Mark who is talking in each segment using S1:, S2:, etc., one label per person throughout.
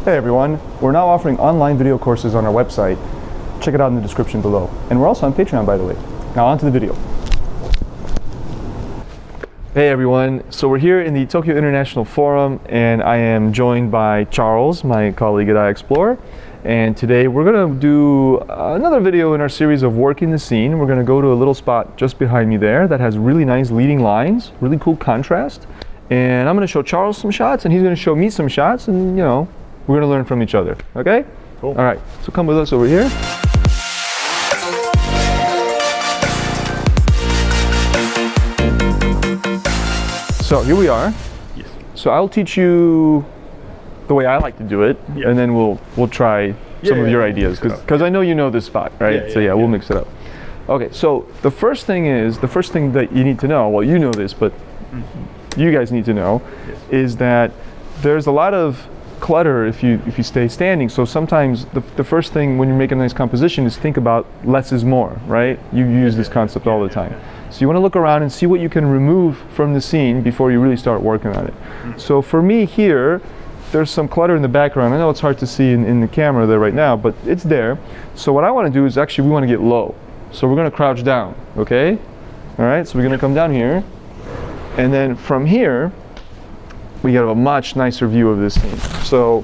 S1: Hey everyone, we're now offering online video courses on our website. Check it out in the description below. And we're also on Patreon, by the way. Now on to the video. Hey everyone, so we're here in the Tokyo International Forum and I am joined by Charles, my colleague at iExplore. And today we're going to do another video in our series of working the scene. We're going to go to a little spot just behind me there that has really nice leading lines, really cool contrast. And I'm going to show Charles some shots and he's going to show me some shots, and you know, we're going to learn from each other, okay?
S2: Cool.
S1: All right, so come with us over here. So here we are.
S2: Yes.
S1: So I'll teach you the way I like to do it,
S2: Yeah.
S1: and then we'll try some of your ideas, because I know you know this spot, right? So we'll mix it up. Okay, so the first thing that you need to know, well, you know this, but you guys need to know, is that there's a lot of clutter if you stay standing. So sometimes the first thing when you're making a nice composition is think about less is more, right? You use this concept all the time. So you want to look around and see what you can remove from the scene before you really start working on it. So for me here, there's some clutter in the background. I know it's hard to see in the camera there right now, but it's there. So what I want to do is actually we want to get low. So we're going to crouch down, okay? All right, so we're going to come down here. And then from here, we get a much nicer view of this scene. So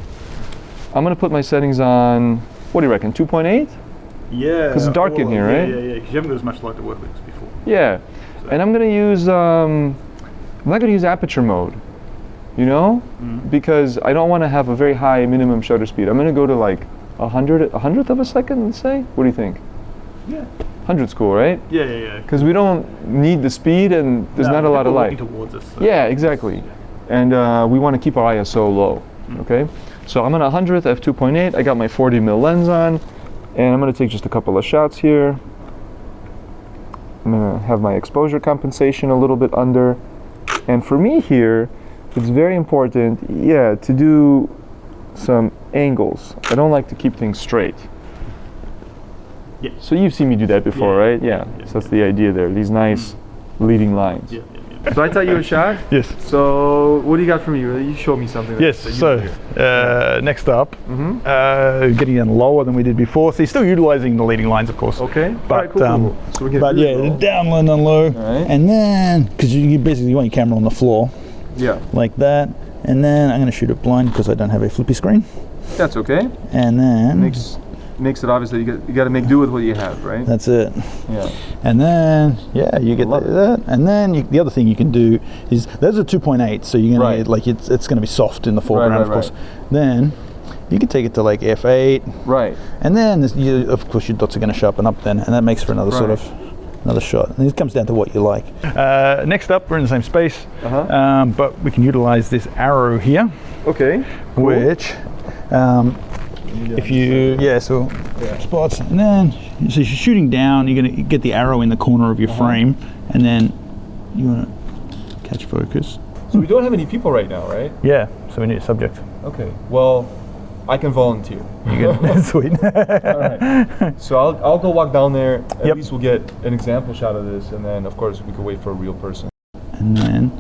S1: I'm going to put my settings on, what do you reckon, 2.8?
S2: Yeah.
S1: Because it's dark in here, right?
S2: Yeah, because you haven't got as much light to work with as before.
S1: Yeah, so. And I'm going to use, I'm not going to use aperture mode, you know? Because I don't want to have a very high minimum shutter speed. I'm going to go to like a hundredth of a second, let's say. What do you think?
S2: Yeah.
S1: 100's cool, right?
S2: Yeah.
S1: Because we don't need the speed and there's not a lot of light.
S2: Towards us, so.
S1: Yeah, exactly. Yeah. And we want to keep our ISO low, okay? So I'm on 100th f2.8. I got my 40mm lens on, and I'm going to take just a couple of shots here. I'm going to have my exposure compensation a little bit under. And for me here, it's very important, to do some angles. I don't like to keep things straight.
S2: Yeah.
S1: So you've seen me do that before, right? Yeah. So that's the idea there, these nice leading lines.
S2: Yeah.
S1: So I tell you a shot?
S2: Yes.
S1: So what do you got for me? You show me something.
S2: Yes, so next up, getting in lower than we did before. So you're still utilizing the leading lines, of course.
S1: Okay.
S2: But,
S1: all right, cool. So we get really low.
S2: Down low and low.
S1: Right.
S2: And then, because you basically want your camera on the floor.
S1: Yeah.
S2: Like that. And then I'm going to shoot it blind because I don't have a flippy screen.
S1: That's okay.
S2: And then...
S1: Makes it obvious that you got to make do with what you have, right?
S2: That's it.
S1: Yeah.
S2: And then, you get that. And then the other thing you can do is, those are 2.8, so you're going to get, like, it's going to be soft in the foreground, of course. Then, you can take it to like f8.
S1: Right. And
S2: then, of course, your dots are going to sharpen up then, and that makes for another sort of, another shot. And it comes down to what you like. Next up, we're in the same space, but we can utilize this arrow here.
S1: Okay. Cool.
S2: Which, if you, spots, and then, so you're shooting down, you're going to get the arrow in the corner of your frame, and then you want to catch focus.
S1: So we don't have any people right now, right?
S2: Yeah, so we need a subject.
S1: Okay, well, I can volunteer.
S2: You can, sweet.
S1: All right. So I'll go walk down there, at least we'll get an example shot of this, and then of course we can wait for a real person.
S2: And then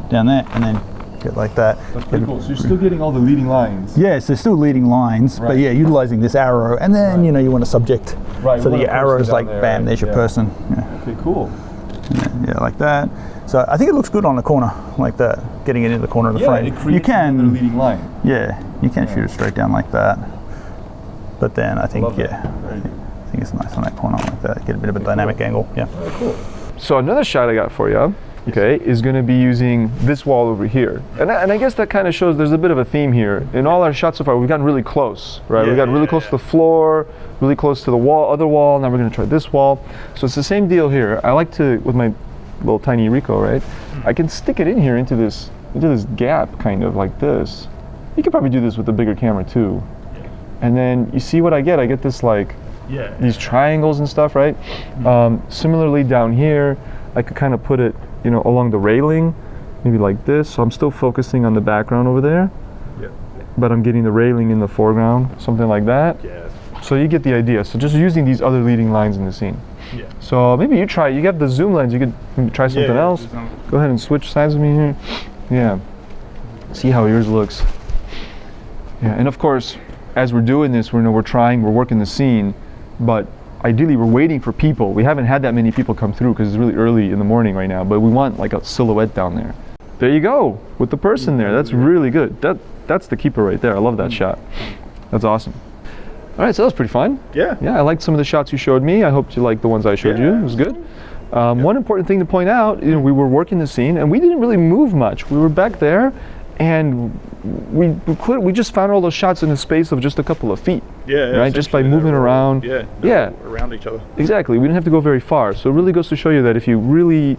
S2: down there, and then get like that.
S1: That's pretty cool. So you're still getting all the leading lines.
S2: Yes, they're still leading lines, but utilizing this arrow, and then you want a subject, so that your arrow is like, bam, there's your person. Yeah.
S1: Okay, cool.
S2: And then, like that. So I think it looks good on the corner, like that, getting it into the corner of the frame.
S1: It creates another leading line.
S2: Yeah, you can shoot it straight down like that. But then I think, I think it's nice on that corner like that. Get a bit of a dynamic angle. Yeah.
S1: All right, cool. So another shot I got for you. Okay, is going to be using this wall over here. And I guess that kind of shows there's a bit of a theme here. In all our shots so far, we've gotten really close, right? We got really close to the floor, really close to the other wall. Now we're going to try this wall. So it's the same deal here. I like to, with my little tiny Ricoh, right? I can stick it in here into this gap, kind of like this. You could probably do this with a bigger camera too. And then you see what I get? I get this like, these triangles and stuff, right? Similarly down here, I could kind of put it along the railing, maybe like this. So I'm still focusing on the background over there, but I'm getting the railing in the foreground, something like that.
S2: Yeah.
S1: So you get the idea. So just using these other leading lines in the scene.
S2: Yeah.
S1: So maybe you got the zoom lens, you could maybe try something else. Go ahead and switch sides with me here. Yeah. See how yours looks. Yeah, and of course, as we're doing this, we're working the scene, but ideally we're waiting for people. We haven't had that many people come through because it's really early in the morning right now, but we want like a silhouette down there. There you go, with the person there. That's really good. That's the keeper right there. I love that shot. That's awesome. All right, so that was pretty fun.
S2: Yeah.
S1: Yeah, I liked some of the shots you showed me. I hope you liked the ones I showed you. It was good. One important thing to point out, we were working the scene and we didn't really move much. We were back there and we just found all those shots in a space of just a couple of feet.
S2: Yeah.
S1: Right, just by moving around.
S2: Around each other.
S1: Exactly. We didn't have to go very far. So it really goes to show you that if you really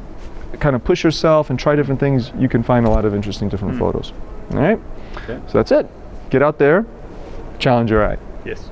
S1: kind of push yourself and try different things, you can find a lot of interesting different photos. All right.
S2: Okay.
S1: So that's it. Get out there, challenge your eye.
S2: Yes.